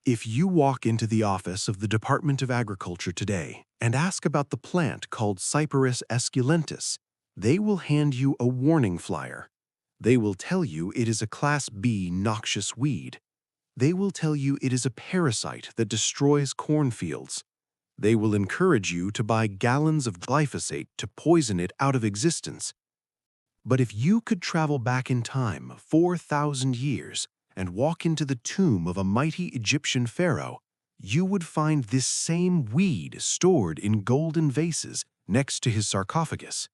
If you walk into the office of the Department of Agriculture today and ask about the plant called Cyperus esculentus, they will hand you a warning flyer. They will tell you it is a Class B noxious weed. They will tell you it is a parasite that destroys cornfields. They will encourage you to buy gallons of glyphosate to poison it out of existence. But if you could travel back in time 4,000 years and walk into the tomb of a mighty Egyptian pharaoh, you would find this same weed stored in golden vases next to his sarcophagus.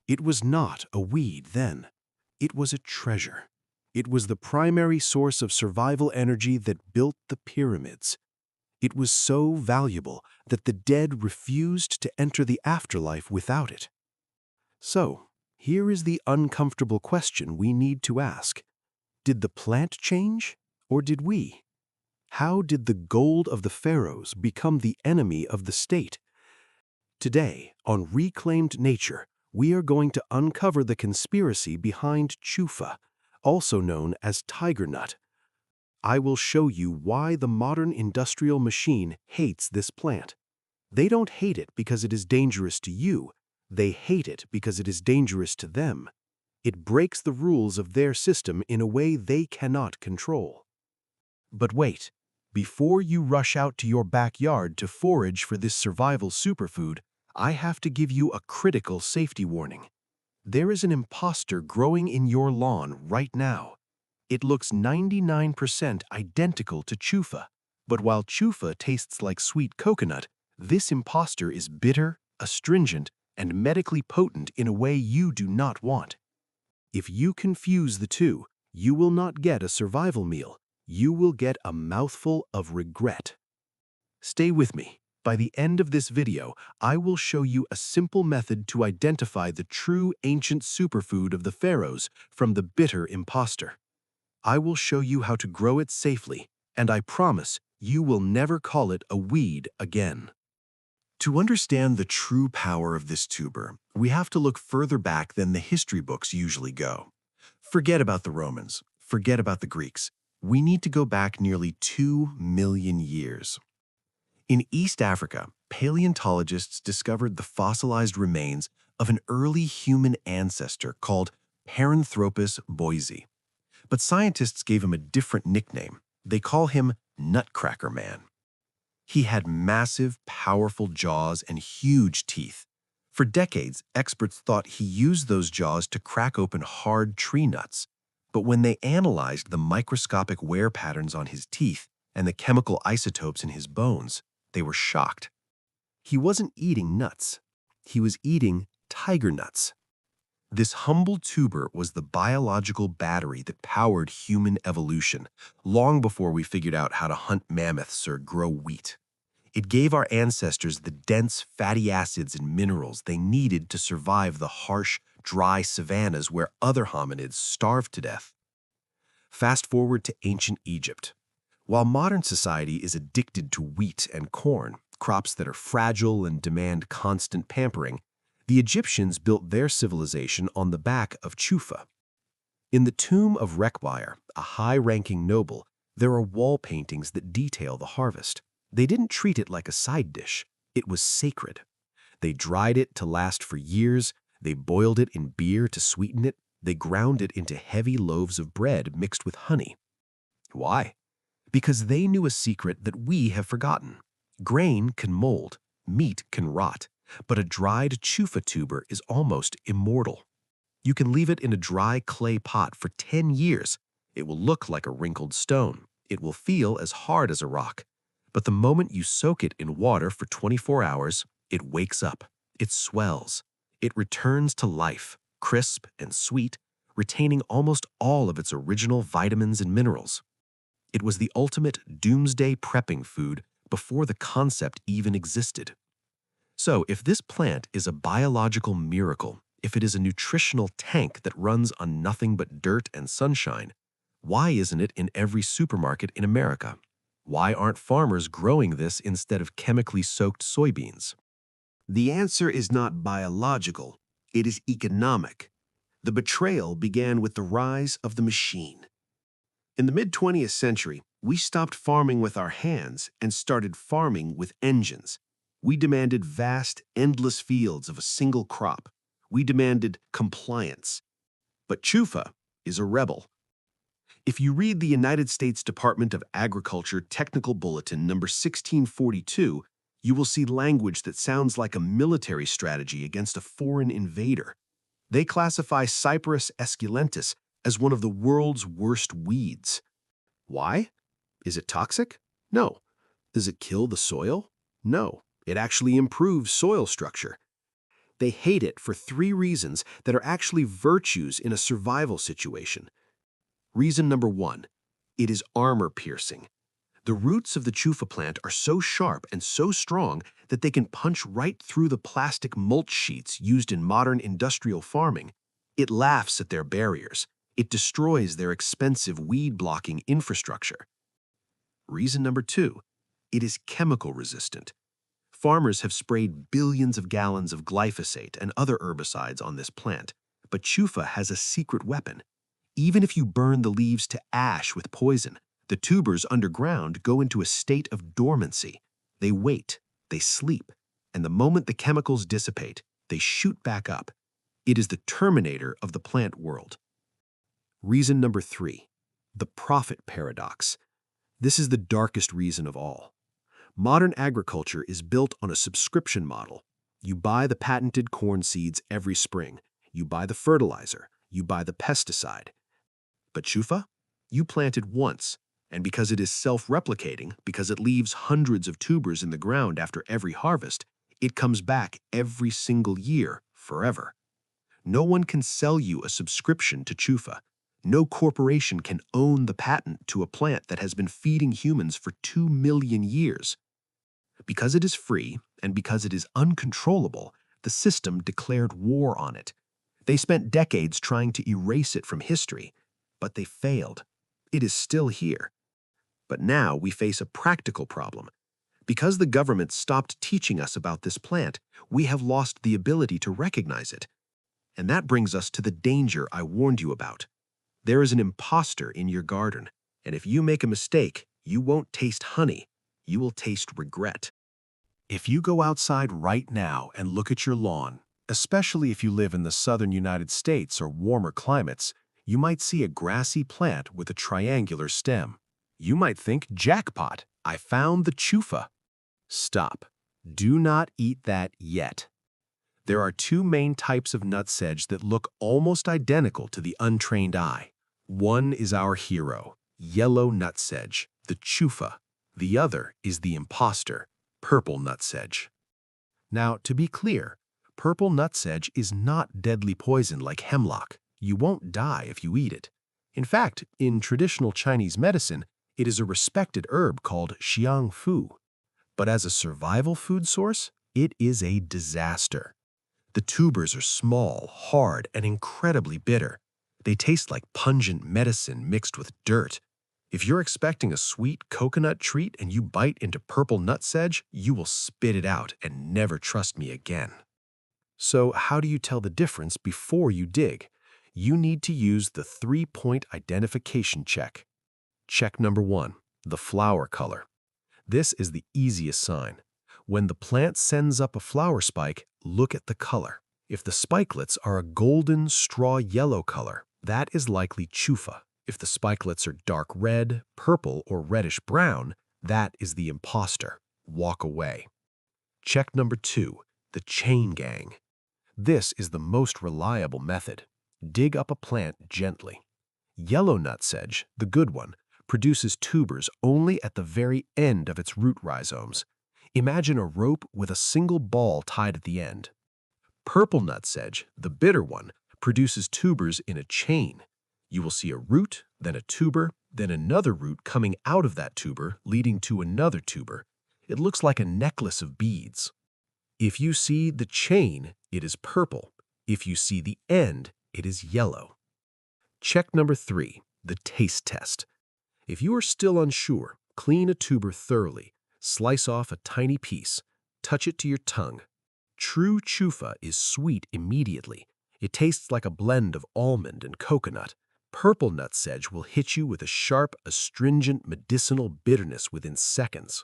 It was not a weed then. It was a treasure. It was the primary source of survival energy that built the pyramids. It was so valuable that the dead refused to enter the afterlife without it. So, here is the uncomfortable question we need to ask. Did the plant change, or did we? How did the gold of the pharaohs become the enemy of the state? Today, on Reclaimed Nature, we are going to uncover the conspiracy behind Chufa, also known as tiger nut. I will show you why the modern industrial machine hates this plant. They don't hate it because it is dangerous to you. They hate it because it is dangerous to them. It breaks the rules of their system in a way they cannot control. But wait, before you rush out to your backyard to forage for this survival superfood, I have to give you a critical safety warning. There is an imposter growing in your lawn right now. It looks 99% identical to Chufa, but while Chufa tastes like sweet coconut, this imposter is bitter, astringent, and medically potent in a way you do not want. If you confuse the two, you will not get a survival meal. You will get a mouthful of regret. Stay with me. By the end of this video, I will show you a simple method to identify the true ancient superfood of the pharaohs from the bitter imposter. I will show you how to grow it safely, and I promise you will never call it a weed again. To understand the true power of this tuber, we have to look further back than the history books usually go. Forget about the Romans. Forget about the Greeks. We need to go back nearly 2 million years. In East Africa, paleontologists discovered the fossilized remains of an early human ancestor called Paranthropus boisei. But scientists gave him a different nickname. They call him Nutcracker Man. He had massive, powerful jaws and huge teeth. For decades, experts thought he used those jaws to crack open hard tree nuts. But when they analyzed the microscopic wear patterns on his teeth and the chemical isotopes in his bones, they were shocked. He wasn't eating nuts. He was eating tiger nuts. This humble tuber was the biological battery that powered human evolution, long before we figured out how to hunt mammoths or grow wheat. It gave our ancestors the dense fatty acids and minerals they needed to survive the harsh, dry savannas where other hominids starved to death. Fast forward to ancient Egypt. While modern society is addicted to wheat and corn, crops that are fragile and demand constant pampering, the Egyptians built their civilization on the back of Chufa. In the tomb of Rekhwire, a high-ranking noble, there are wall paintings that detail the harvest. They didn't treat it like a side dish. It was sacred. They dried it to last for years. They boiled it in beer to sweeten it. They ground it into heavy loaves of bread mixed with honey. Why? Because they knew a secret that we have forgotten. Grain can mold, meat can rot, but a dried Chufa tuber is almost immortal. You can leave it in a dry clay pot for 10 years. It will look like a wrinkled stone. It will feel as hard as a rock. But the moment you soak it in water for 24 hours, it wakes up. It swells. It returns to life, crisp and sweet, retaining almost all of its original vitamins and minerals. It was the ultimate doomsday prepping food before the concept even existed. So, if this plant is a biological miracle, if it is a nutritional tank that runs on nothing but dirt and sunshine, why isn't it in every supermarket in America? Why aren't farmers growing this instead of chemically soaked soybeans? The answer is not biological, it is economic. The betrayal began with the rise of the machine. In the mid-20th century, We stopped farming with our hands and started farming with engines. We demanded vast, endless fields of a single crop. We demanded compliance. But Chufa is a rebel. If you read the United States Department of Agriculture Technical Bulletin number 1642, you will see language that sounds like a military strategy against a foreign invader. They classify Cyperus esculentus as one of the world's worst weeds. Why? Is it toxic? No. Does it kill the soil? No. It actually improves soil structure. They hate it for 3 reasons that are actually virtues in a survival situation. Reason number 1, it is armor-piercing. The roots of the Chufa plant are so sharp and so strong that they can punch right through the plastic mulch sheets used in modern industrial farming. It laughs at their barriers. It destroys their expensive weed-blocking infrastructure. Reason number 2, it is chemical resistant. Farmers have sprayed billions of gallons of glyphosate and other herbicides on this plant, but Chufa has a secret weapon. Even if you burn the leaves to ash with poison, the tubers underground go into a state of dormancy. They wait, they sleep, and the moment the chemicals dissipate, they shoot back up. It is the terminator of the plant world. Reason number 3, the profit paradox. This is the darkest reason of all. Modern agriculture is built on a subscription model. You buy the patented corn seeds every spring. You buy the fertilizer. You buy the pesticide. But Chufa? You plant it once, and because it is self-replicating, because it leaves hundreds of tubers in the ground after every harvest, it comes back every single year, forever. No one can sell you a subscription to Chufa. No corporation can own the patent to a plant that has been feeding humans for 2 million years. Because it is free, and because it is uncontrollable, the system declared war on it. They spent decades trying to erase it from history, but they failed. It is still here. But now we face a practical problem. Because the government stopped teaching us about this plant, we have lost the ability to recognize it. And that brings us to the danger I warned you about. There is an imposter in your garden, and if you make a mistake, you won't taste honey. You will taste regret. If you go outside right now and look at your lawn, especially if you live in the southern United States or warmer climates, you might see a grassy plant with a triangular stem. You might think, jackpot, I found the Chufa. Stop. Do not eat that yet. There are 2 main types of nutsedge that look almost identical to the untrained eye. One is our hero, yellow nutsedge, the Chufa. The other is the imposter, purple nutsedge. Now, to be clear, purple nutsedge is not deadly poison like hemlock. You won't die if you eat it. In fact, in traditional Chinese medicine, it is a respected herb called xiang fu. But as a survival food source, it is a disaster. The tubers are small, hard, and incredibly bitter. They taste like pungent medicine mixed with dirt. If you're expecting a sweet coconut treat and you bite into purple nutsedge, you will spit it out and never trust me again. So how do you tell the difference before you dig? You need to use the 3-point identification check. Check number 1, the flower color. This is the easiest sign. When the plant sends up a flower spike, look at the color. If the spikelets are a golden straw yellow color, that is likely Chufa. If the spikelets are dark red, purple, or reddish brown, that is the imposter. Walk away. Check number 2, the chain gang. This is the most reliable method. Dig up a plant gently. Yellow nutsedge, the good one, produces tubers only at the very end of its root rhizomes. Imagine a rope with a single ball tied at the end. Purple nutsedge, the bitter one, produces tubers in a chain. You will see a root, then a tuber, then another root coming out of that tuber, leading to another tuber. It looks like a necklace of beads. If you see the chain, it is purple. If you see the end, it is yellow. Check number 3, the taste test. If you are still unsure, clean a tuber thoroughly. Slice off a tiny piece. Touch it to your tongue. True Chufa is sweet immediately. It tastes like a blend of almond and coconut. Purple nutsedge will hit you with a sharp, astringent, medicinal bitterness within seconds.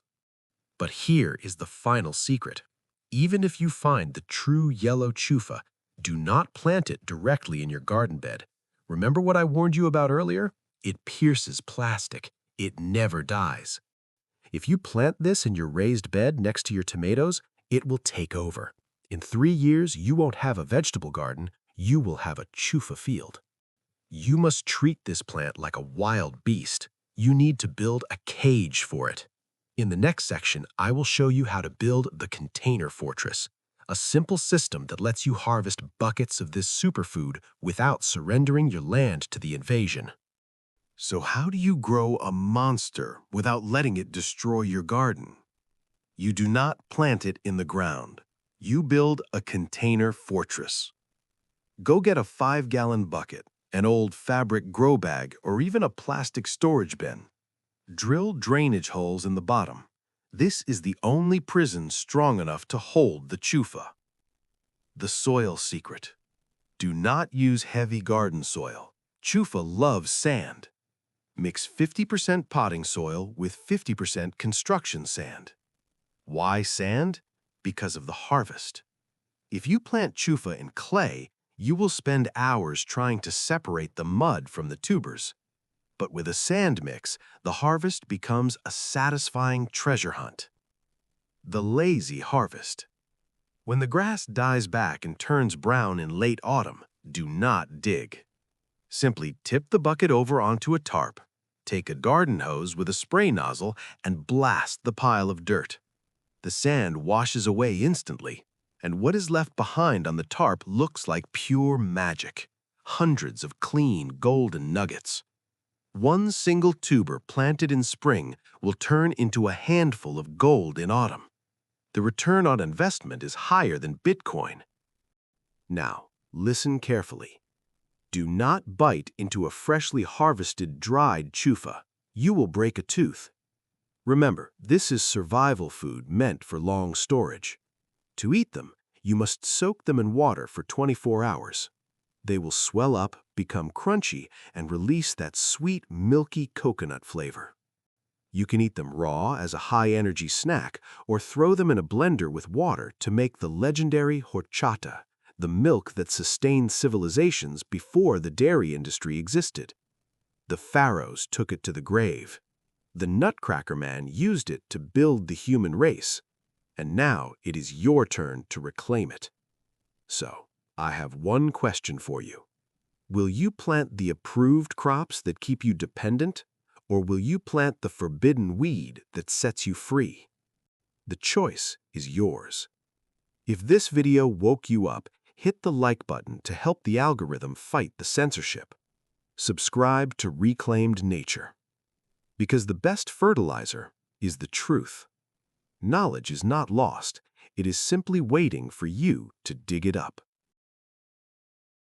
But here is the final secret. Even if you find the true yellow chufa, do not plant it directly in your garden bed. Remember what I warned you about earlier? It pierces plastic. It never dies. If you plant this in your raised bed next to your tomatoes, it will take over. In 3 years, you won't have a vegetable garden, you will have a chufa field. You must treat this plant like a wild beast. You need to build a cage for it. In the next section, I will show you how to build the container fortress, a simple system that lets you harvest buckets of this superfood without surrendering your land to the invasion. So how do you grow a monster without letting it destroy your garden? You do not plant it in the ground. You build a container fortress. Go get a 5-gallon bucket, an old fabric grow bag, or even a plastic storage bin. Drill drainage holes in the bottom. This is the only prison strong enough to hold the chufa. The soil secret. Do not use heavy garden soil. Chufa loves sand. Mix 50% potting soil with 50% construction sand. Why sand? Because of the harvest. If you plant chufa in clay, you will spend hours trying to separate the mud from the tubers. But with a sand mix, the harvest becomes a satisfying treasure hunt. The lazy harvest. When the grass dies back and turns brown in late autumn, do not dig. Simply tip the bucket over onto a tarp, take a garden hose with a spray nozzle, and blast the pile of dirt. The sand washes away instantly, and what is left behind on the tarp looks like pure magic. Hundreds of clean, golden nuggets. One single tuber planted in spring will turn into a handful of gold in autumn. The return on investment is higher than Bitcoin. Now, listen carefully. Do not bite into a freshly harvested dried chufa. You will break a tooth. Remember, this is survival food meant for long storage. To eat them, you must soak them in water for 24 hours. They will swell up, become crunchy, and release that sweet, milky coconut flavor. You can eat them raw as a high-energy snack or throw them in a blender with water to make the legendary horchata, the milk that sustained civilizations before the dairy industry existed. The pharaohs took it to the grave. The Nutcracker Man used it to build the human race. And now it is your turn to reclaim it. So, I have one question for you. Will you plant the approved crops that keep you dependent, or will you plant the forbidden weed that sets you free? The choice is yours. If this video woke you up, hit the like button to help the algorithm fight the censorship. Subscribe to Reclaimed Nature. Because the best fertilizer is the truth. Knowledge is not lost. It is simply waiting for you to dig it up.